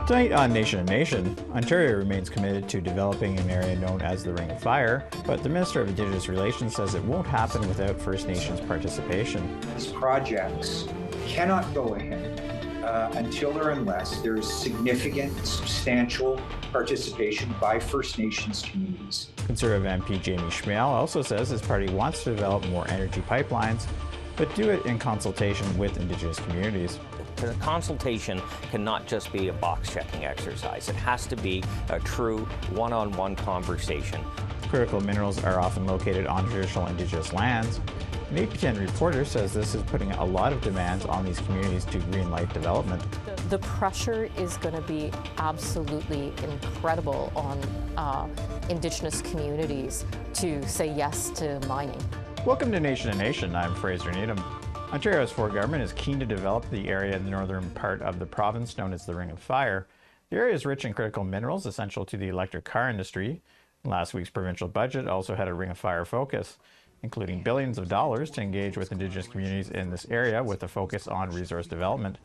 Tonight on Nation to Nation, Ontario remains committed to developing an area known as the Ring of Fire, but the Minister of Indigenous Relations says it won't happen without First Nations participation. These projects cannot go ahead until or unless there is significant, substantial participation by First Nations communities. Conservative MP Jamie Schmale also says his party wants to develop more energy pipelines, but do it in consultation with Indigenous communities. The consultation cannot just be a box-checking exercise. It has to be a true one-on-one conversation. Critical minerals are often located on traditional Indigenous lands. An APTN reporter says this is putting a lot of demands on these communities to greenlight development. The pressure is going to be absolutely incredible on Indigenous communities to say yes to mining. Welcome to Nation to Nation. I'm Fraser Needham. Ontario's Fort government is keen to develop the area in the northern part of the province known as the Ring of Fire. The area is rich in critical minerals essential to the electric car industry. Last week's provincial budget also had a Ring of Fire focus, including billions of dollars to engage with Indigenous communities in this area with a focus on resource development.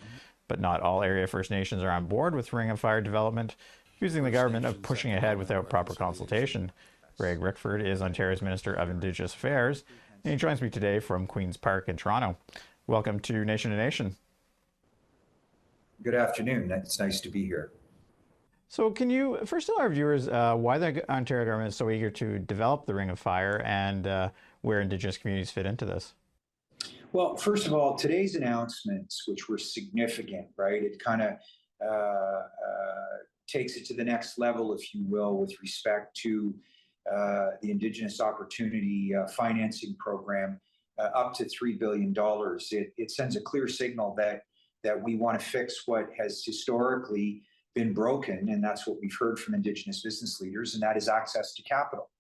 But not all area First Nations are on board with Ring of Fire development, accusing the government of pushing ahead without proper consultation. Greg Rickford is Ontario's Minister of Indigenous Affairs, and he joins me today from Queen's Park in Toronto. Welcome to Nation to Nation. Good afternoon. It's nice to be here. So can you first tell our viewers why the Ontario government is so eager to develop the Ring of Fire and where Indigenous communities fit into this? Well, first of all, today's announcements, which were significant, right? It kind of takes it to the next level, if you will, with respect to the Indigenous Opportunity Financing Program, up to $3 billion. It sends a clear signal that we want to fix what has historically been broken, and that's what we've heard from Indigenous business leaders, and that is access to capital,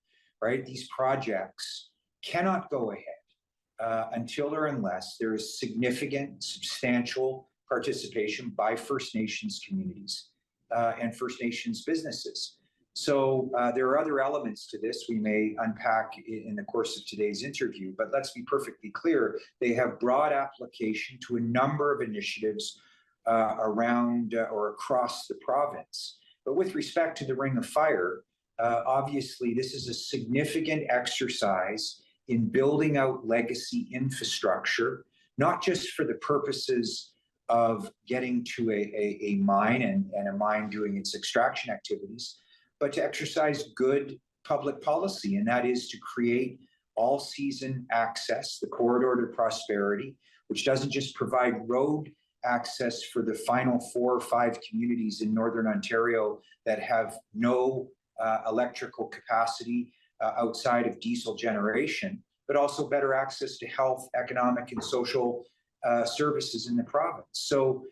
right? These projects cannot go ahead until or unless there is significant, substantial participation by First Nations communities and First Nations businesses. So there are other elements to this we may unpack in the course of today's interview, but let's be perfectly clear. They have broad application to a number of initiatives around or across the province. But with respect to the Ring of Fire, obviously this is a significant exercise in building out legacy infrastructure, not just for the purposes of getting to a mine and a mine doing its extraction activities, but to exercise good public policy, and that is to create all-season access, the corridor to prosperity, which doesn't just provide road access for the final 4 or 5 communities in Northern Ontario that have no electrical capacity outside of diesel generation, but also better access to health, economic, and social services in the province. So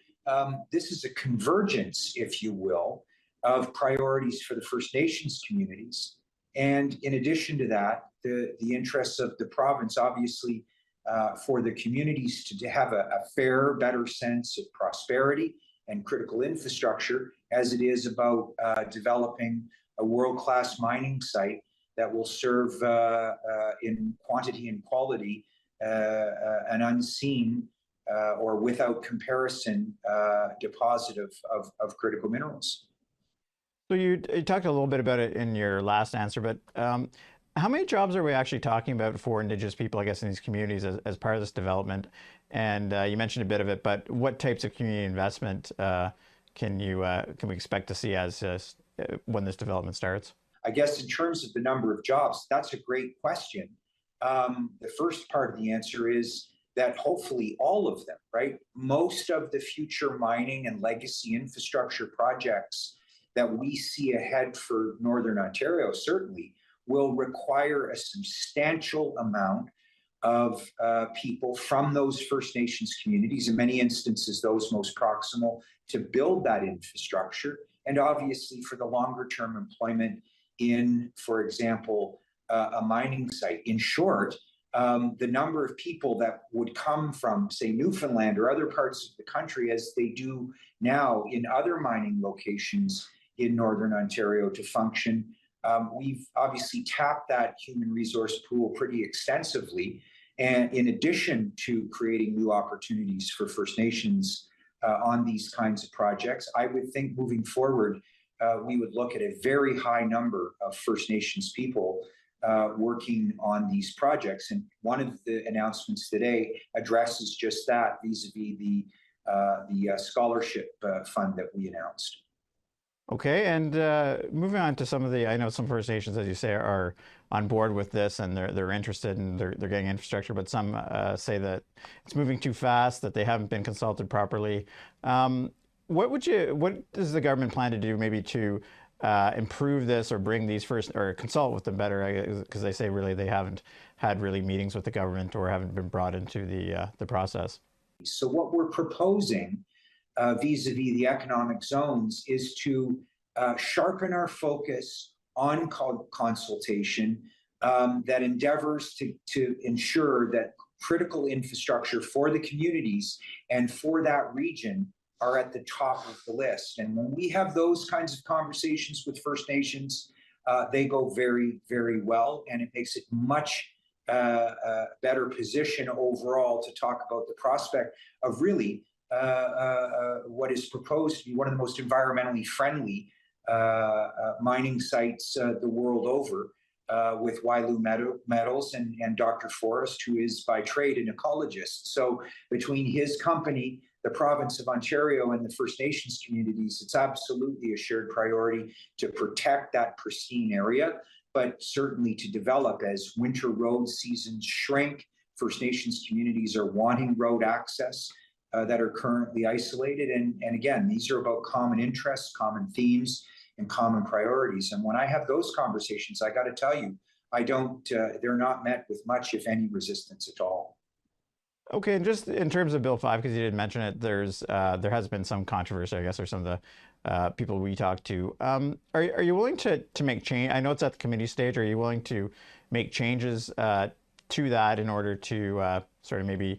this is a convergence, if you will, of priorities for the First Nations communities. And in addition to that, the interests of the province, obviously, for the communities to have a fair, better sense of prosperity and critical infrastructure, as it is about developing a world-class mining site that will serve in quantity and quality an unseen or without comparison deposit of critical minerals. So you talked a little bit about it in your last answer, but how many jobs are we actually talking about for Indigenous people, I guess, in these communities as part of this development? And you mentioned a bit of it, but what types of community investment can we expect to see as when this development starts? I guess in terms of the number of jobs, that's a great question. The first part of the answer is that hopefully all of them, right? Most of the future mining and legacy infrastructure projects that we see ahead for Northern Ontario certainly will require a substantial amount of people from those First Nations communities, in many instances those most proximal, to build that infrastructure, and obviously for the longer term employment in, for example, a mining site. In short, the number of people that would come from, say, Newfoundland or other parts of the country, as they do now in other mining locations in Northern Ontario to function. We've obviously tapped that human resource pool pretty extensively. And in addition to creating new opportunities for First Nations on these kinds of projects. I would think moving forward, we would look at a very high number of First Nations people working on these projects. And one of the announcements today addresses just that vis-a-vis the scholarship fund that we announced. Okay, and moving on to some of the, I know some First Nations, as you say, are on board with this and they're interested and they're getting infrastructure, but some say that it's moving too fast, that they haven't been consulted properly. What does the government plan to do maybe to improve this or bring these first, or consult with them better? Because they say really they haven't had really meetings with the government or haven't been brought into the process. So what we're proposing vis-a-vis the economic zones is to sharpen our focus on consultation that endeavors to ensure that critical infrastructure for the communities and for that region are at the top of the list. And when we have those kinds of conversations with First Nations, they go very, very well, and it makes it much better position overall to talk about the prospect of really what is proposed to be one of the most environmentally friendly mining sites the world over, with Wyloo Metals and Dr. Forrest, who is by trade an ecologist. So between his company, the province of Ontario, and the First Nations communities, it's absolutely a shared priority to protect that pristine area, but certainly to develop as winter road seasons shrink. First Nations communities are wanting road access that are currently isolated. And again, these are about common interests, common themes, and common priorities. And when I have those conversations, I got to tell you, they're not met with much, if any, resistance at all. Okay, and just in terms of Bill 5, because you did mention it, there has been some controversy, I guess, or some of the people we talked to. Are you willing to make change? I know it's at the committee stage. Are you willing to make changes to that in order to sort of maybe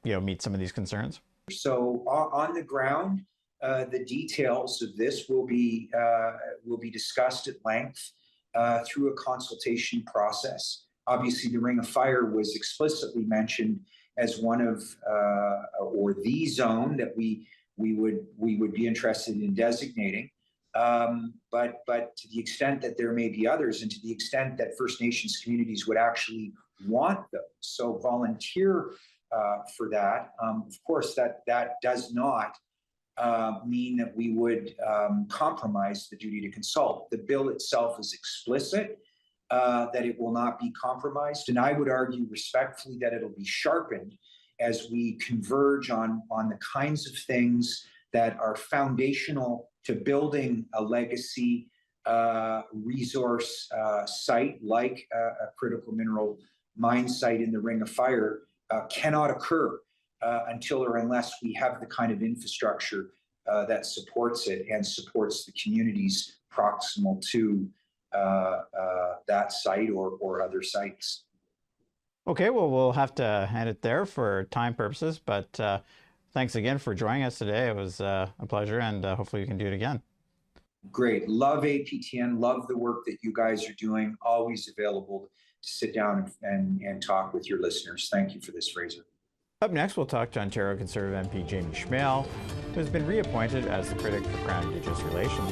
meet some of these concerns? So on the ground, the details of this will be discussed at length through a consultation process. Obviously, the Ring of Fire was explicitly mentioned as one of or the zone that we would be interested in designating. But to the extent that there may be others, and to the extent that First Nations communities would actually want those, so volunteer for that. Of course, that does not mean that we would compromise the duty to consult. The bill itself is explicit that it will not be compromised, and I would argue respectfully that it'll be sharpened as we converge on the kinds of things that are foundational to building a legacy resource site like a critical mineral mine site in the Ring of Fire cannot occur until or unless we have the kind of infrastructure that supports it and supports the communities proximal to that site or other sites. Okay, well, we'll have to end it there for time purposes, but thanks again for joining us today. It was a pleasure, and hopefully we can do it again. Great. Love APTN, love the work that you guys are doing, always available to sit down and talk with your listeners. Thank you for this, Fraser. Up next, we'll talk to Ontario Conservative MP Jamie Schmale, who has been reappointed as the critic for Crown Indigenous Relations.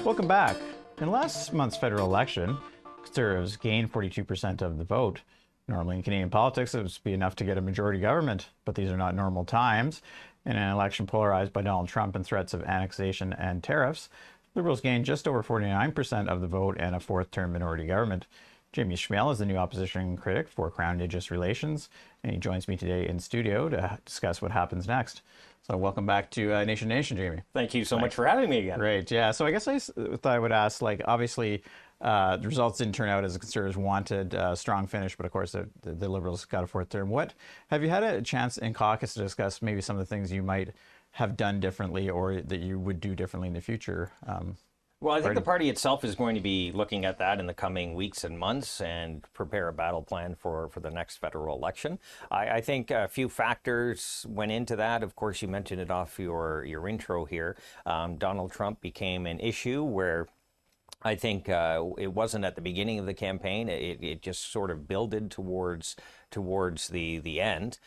Welcome back. In last month's federal election, Conservatives gained 42% of the vote. Normally in Canadian politics, it would be enough to get a majority government, but these are not normal times. In an election polarized by Donald Trump and threats of annexation and tariffs, Liberals gained just over 49% of the vote and a fourth-term minority government. Jamie Schmale is the new opposition critic for Crown Indigenous Relations, and he joins me today in studio to discuss what happens next. So welcome back to Nation Nation, Jamie. Thank you so much for having me again. Great, yeah. So I guess I thought I would ask, obviously, the results didn't turn out as the Conservatives wanted, a strong finish, but of course the Liberals got a fourth term. Have you had a chance in caucus to discuss maybe some of the things you might have done differently or that you would do differently in the future? Well, I think the party itself is going to be looking at that in the coming weeks and months and prepare a battle plan for the next federal election. I think a few factors went into that. Of course, you mentioned it off your intro here. Donald Trump became an issue where I think it wasn't at the beginning of the campaign. It just sort of builded towards the end.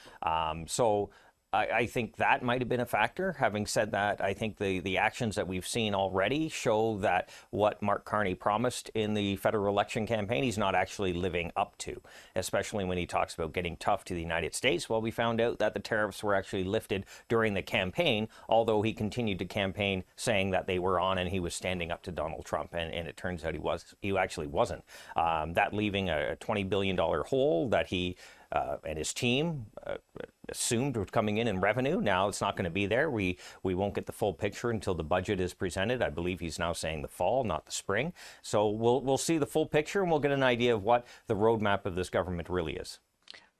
So I think that might have been a factor. Having said that, I think the actions that we've seen already show that what Mark Carney promised in the federal election campaign, he's not actually living up to, especially when he talks about getting tough to the United States. Well, we found out that the tariffs were actually lifted during the campaign, although he continued to campaign saying that they were on and he was standing up to Donald Trump. And it turns out he actually wasn't. That leaving a $20 billion hole that he and his team assumed was coming in revenue. Now it's not going to be there. We won't get the full picture until the budget is presented. I believe he's now saying the fall, not the spring. So we'll see the full picture and we'll get an idea of what the roadmap of this government really is.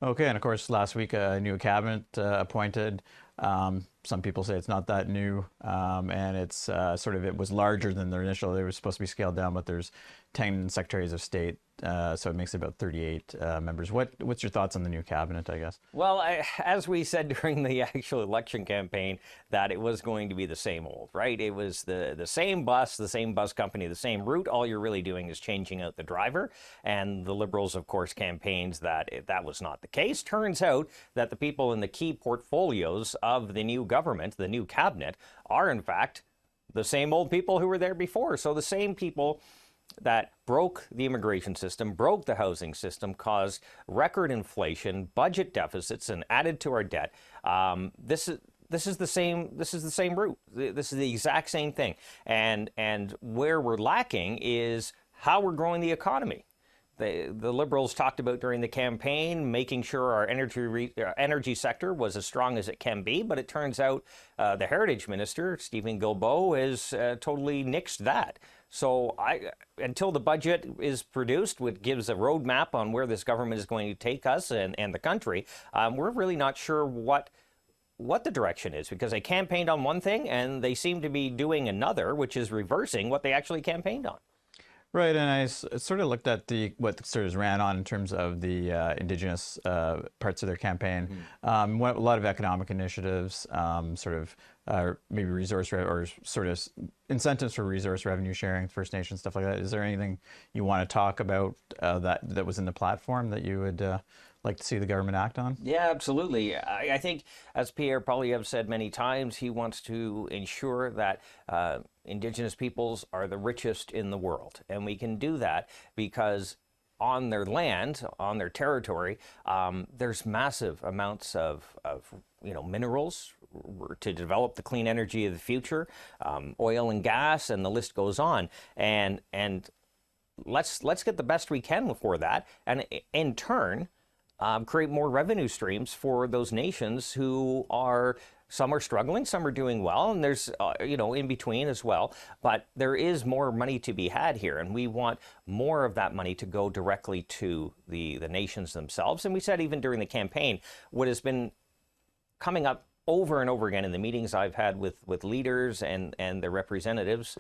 Okay, and of course, last week a new cabinet appointed. Some people say it's not that new, and it's it was larger than their initial. They were supposed to be scaled down, but there's 10 secretaries of state, so it makes it about 38 members. What's your thoughts on the new cabinet, I guess? Well, as we said during the actual election campaign, that it was going to be the same old, right? It was the same bus company, the same route. All you're really doing is changing out the driver. And the Liberals, of course, campaigned that that was not the case. Turns out that the people in the key portfolios of the new government, the new cabinet, are in fact the same old people who were there before. So the same people that broke the immigration system, broke the housing system, caused record inflation, budget deficits, and added to our debt. This is the same route. This is the exact same thing. And where we're lacking is how we're growing the economy. The Liberals talked about during the campaign making sure our energy sector was as strong as it can be, but it turns out the Heritage Minister, Stephen Guilbeault, has totally nixed that. So until the budget is produced, which gives a roadmap on where this government is going to take us and the country, we're really not sure what the direction is, because they campaigned on one thing and they seem to be doing another, which is reversing what they actually campaigned on. Right, and I sort of looked at what sort of ran on in terms of the Indigenous parts of their campaign. A lot of economic initiatives, maybe resource or sort of incentives for resource revenue sharing, First Nations, stuff like that. Is there anything you want to talk about that was in the platform that you would like to see the government act on? Yeah, absolutely. I think, as Pierre probably have said many times, he wants to ensure that Indigenous peoples are the richest in the world. And we can do that because on their land, on their territory, there's massive amounts of minerals to develop the clean energy of the future, oil and gas, and the list goes on. And let's get the best we can for that, and in turn create more revenue streams for those nations who are. Some are struggling, some are doing well, and there's, in between as well. But there is more money to be had here, and we want more of that money to go directly to the nations themselves. And we said even during the campaign, what has been coming up over and over again in the meetings I've had with leaders and their representatives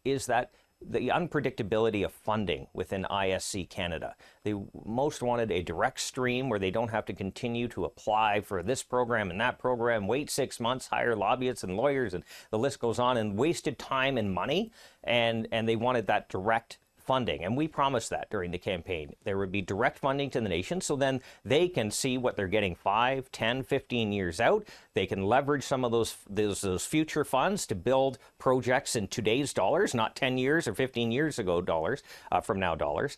is that the unpredictability of funding within ISC Canada. They most wanted a direct stream where they don't have to continue to apply for this program and that program, wait 6 months, hire lobbyists and lawyers, and the list goes on, and wasted time and money, and they wanted that direct funding. And we promised that during the campaign. There would be direct funding to the nation, so then they can see what they're getting 5, 10, 15 years out. They can leverage some of those future funds to build projects in today's dollars, not 10 years or 15 years ago dollars, from now dollars.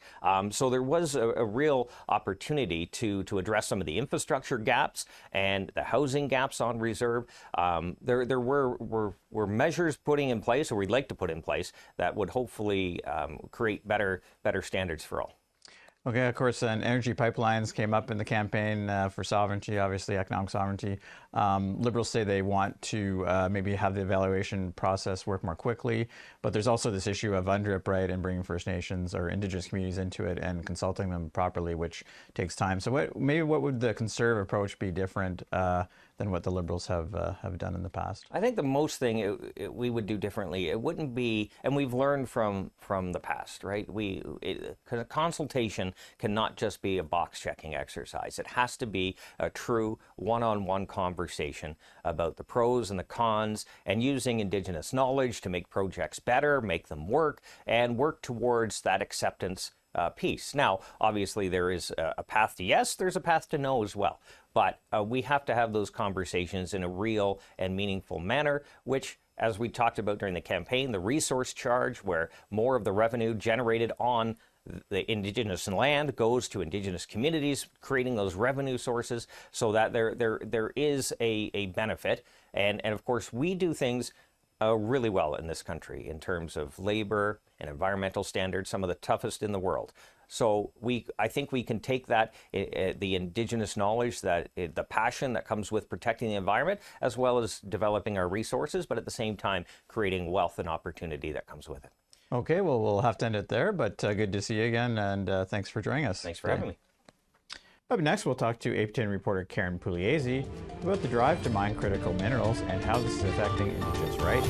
So there was a real opportunity to address some of the infrastructure gaps and the housing gaps on reserve. There were measures putting in place, or we'd like to put in place, that would hopefully create better standards for all. Okay, of course, and energy pipelines came up in the campaign for sovereignty, obviously economic sovereignty. Liberals say they want to maybe have the evaluation process work more quickly, but there's also this issue of UNDRIP, right, and bringing First Nations or Indigenous communities into it and consulting them properly, which takes time. So what would the Conservative approach be different than what the Liberals have done in the past? I think the most thing we would do differently, it wouldn't be, and we've learned from the past, right? A consultation cannot just be a box checking exercise. It has to be a true one-on-one conversation about the pros and the cons, and using Indigenous knowledge to make projects better, make them work, and work towards that acceptance piece. Now, obviously, there is a path to yes, there's a path to no as well. But we have to have those conversations in a real and meaningful manner, which, as we talked about during the campaign, the resource charge, where more of the revenue generated on the Indigenous land goes to Indigenous communities, creating those revenue sources so that there is a benefit. And of course, we do things really well in this country in terms of labor and environmental standards, some of the toughest in the world. So I think we can take that, the Indigenous knowledge, the passion that comes with protecting the environment, as well as developing our resources, but at the same time creating wealth and opportunity that comes with it. Okay, well, we'll have to end it there, but good to see you again, and thanks for joining us. Thanks for having me. Up next, we'll talk to APTN reporter Karen Pulazi about the drive to mine critical minerals and how this is affecting Indigenous rights.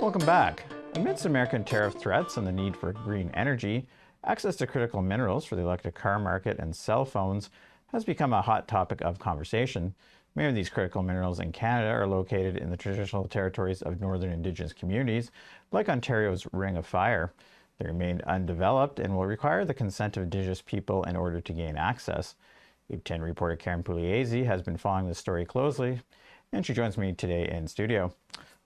Welcome back. Amidst American tariff threats and the need for green energy, access to critical minerals for the electric car market and cell phones has become a hot topic of conversation. Many of these critical minerals in Canada are located in the traditional territories of northern Indigenous communities, like Ontario's Ring of Fire. They remain undeveloped and will require the consent of Indigenous people in order to gain access. APTN reporter Karen Pulazi has been following this story closely, and she joins me today in studio.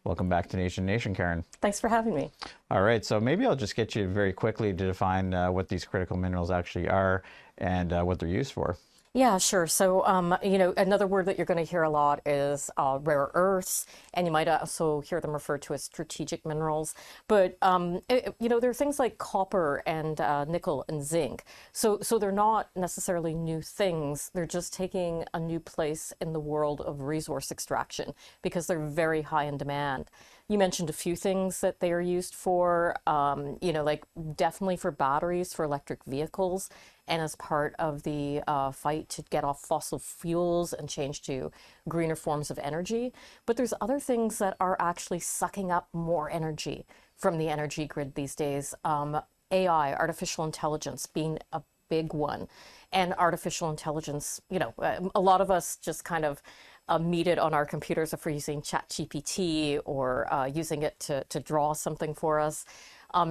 Welcome back to Nation, Karen. Thanks for having me. All right, so maybe I'll just get you very quickly to define what these critical minerals actually are and what they're used for. Yeah, sure. So, another word that you're going to hear a lot is rare earths, and you might also hear them referred to as strategic minerals. But, there are things like copper and nickel and zinc. So they're not necessarily new things. They're just taking a new place in the world of resource extraction because they're very high in demand. You mentioned a few things that they are used for, like definitely for batteries for electric vehicles, and as part of the fight to get off fossil fuels and change to greener forms of energy. But there's other things that are actually sucking up more energy from the energy grid these days. AI, artificial intelligence, being a big one. And artificial intelligence, a lot of us just kind of meet it on our computers if we're using ChatGPT or using it to draw something for us.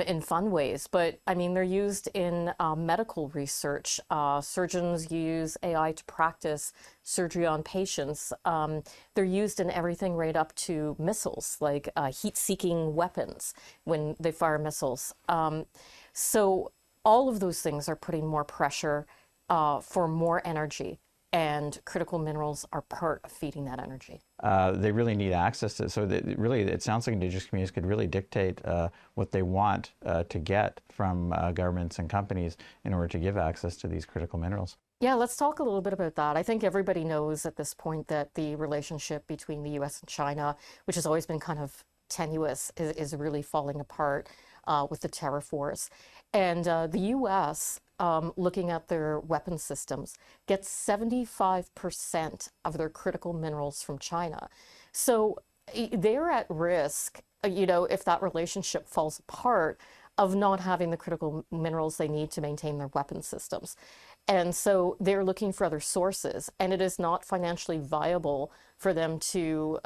In fun ways, but I mean, they're used in medical research. Surgeons use AI to practice surgery on patients. They're used in everything right up to missiles, like heat-seeking weapons when they fire missiles. So all of those things are putting more pressure for more energy, and critical minerals are part of feeding that energy. They really need access to it. So that really, it sounds like Indigenous communities could really dictate what they want to get from governments and companies in order to give access to these critical minerals. Yeah, let's talk a little bit about that. I think everybody knows at this point that the relationship between the US and China, which has always been kind of tenuous, is really falling apart with the tariff wars. And the US, looking at their weapon systems, gets 75% of their critical minerals from China. So they're at risk, if that relationship falls apart, of not having the critical minerals they need to maintain their weapon systems. And so they're looking for other sources, and it is not financially viable for them to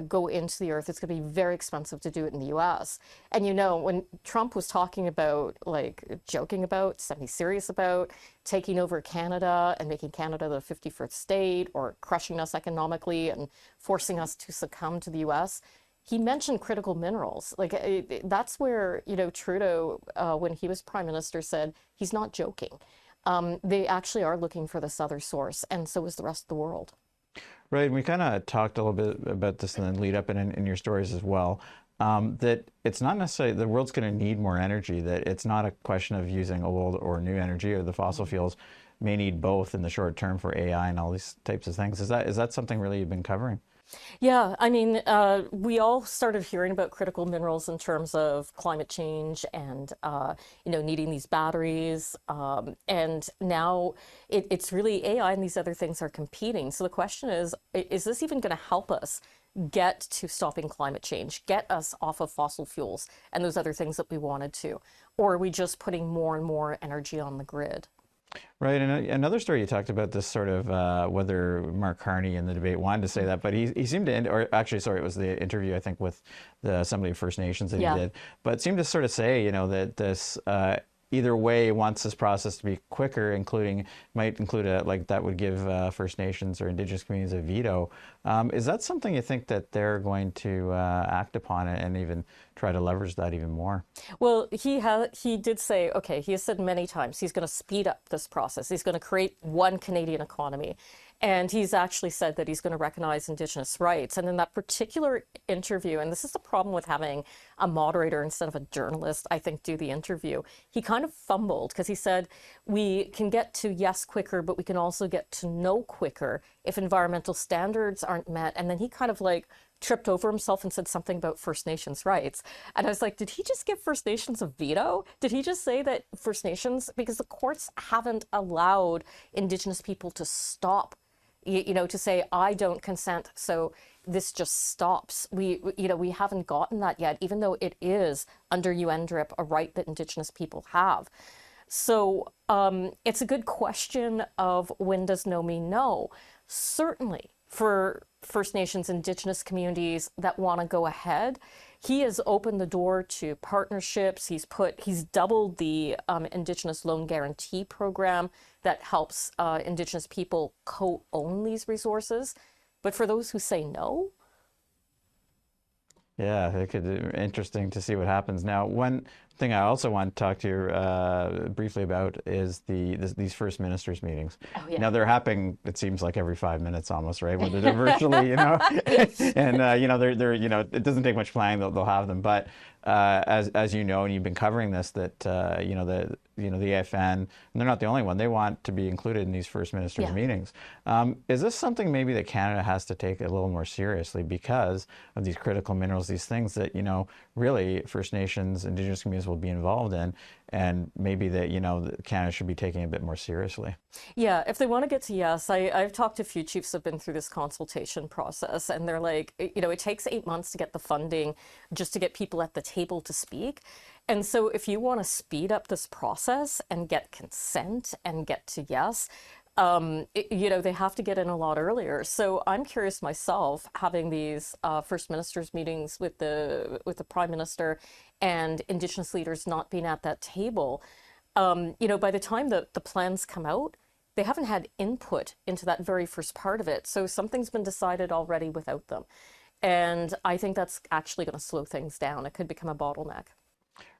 go into the earth. It's going to be very expensive to do it in the US. And when Trump was talking about, joking about, semi-serious about taking over Canada and making Canada the 51st state or crushing us economically and forcing us to succumb to the US, he mentioned critical minerals. That's where, Trudeau, when he was prime minister, said he's not joking. They actually are looking for this other source, and so is the rest of the world. Right, and we kind of talked a little bit about this in the lead up and in your stories as well, that it's not necessarily the world's going to need more energy, that it's not a question of using old or new energy, or the fossil fuels may need both in the short term for AI and all these types of things. Is that something really you've been covering? Yeah, I mean, we all started hearing about critical minerals in terms of climate change and, needing these batteries. And now it's really AI and these other things are competing. So the question is this even going to help us get to stopping climate change, get us off of fossil fuels and those other things that we wanted to? Or are we just putting more and more energy on the grid? Right, and another story you talked about this sort of whether Mark Carney in the debate wanted to say that, but he seemed to, or actually, sorry, it was the interview I think with the Assembly of First Nations that he did, but seemed to sort of say, that this either way wants this process to be quicker, might include that would give First Nations or Indigenous communities a veto. Is that something you think that they're going to act upon and even try to leverage that even more? Well, he did say, okay, he has said many times he's going to speed up this process. He's going to create one Canadian economy. And he's actually said that he's going to recognize Indigenous rights. And in that particular interview, and this is the problem with having a moderator instead of a journalist, I think, do the interview, he kind of fumbled because he said, we can get to yes quicker, but we can also get to no quicker if environmental standards aren't met. And then he kind of tripped over himself and said something about First Nations rights. And I was like, did he just give First Nations a veto? Did he just say that First Nations, because the courts haven't allowed Indigenous people to stop, to say, I don't consent, so this just stops. We haven't gotten that yet, even though it is under UNDRIP a right that Indigenous people have. So it's a good question of when does no mean no? Certainly for First Nations, Indigenous communities that want to go ahead, he has opened the door to partnerships. He's doubled the Indigenous Loan Guarantee Program that helps Indigenous people co-own these resources. But for those who say no, yeah, it could be interesting to see what happens. Now, one thing I also want to talk to you briefly about is these First Ministers meetings. Oh, yeah. Now, they're happening, it seems like every 5 minutes almost, right? Whether they're virtually, and they're it doesn't take much planning, they'll have them. But as you know, and you've been covering this, that the AFN, and they're not the only one, they want to be included in these First Ministers meetings. Is this something maybe that Canada has to take a little more seriously because of these critical minerals, these things that, really First Nations, Indigenous communities will be involved in, and maybe that, Canada should be taking a bit more seriously? Yeah, if they want to get to yes, I've talked to a few chiefs who've been through this consultation process, and they're like, it takes 8 months to get the funding just to get people at the table to speak. And so if you want to speed up this process and get consent and get to yes, they have to get in a lot earlier. So I'm curious myself, having these First Ministers meetings with the Prime Minister and Indigenous leaders not being at that table, by the time the plans come out, they haven't had input into that very first part of it. So something's been decided already without them. And I think that's actually going to slow things down. It could become a bottleneck.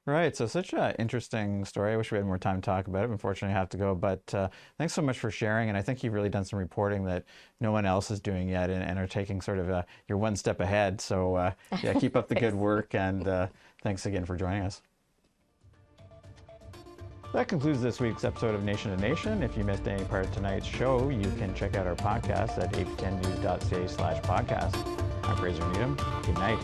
Right. So such an interesting story. I wish we had more time to talk about it. Unfortunately, I have to go. But thanks so much for sharing. And I think you've really done some reporting that no one else is doing yet and are taking sort of you're one step ahead. So keep up the good work. And thanks again for joining us. That concludes this week's episode of Nation to Nation. If you missed any part of tonight's show, you can check out our podcast at aptnnews.ca/podcast. I'm Fraser Needham. Good night.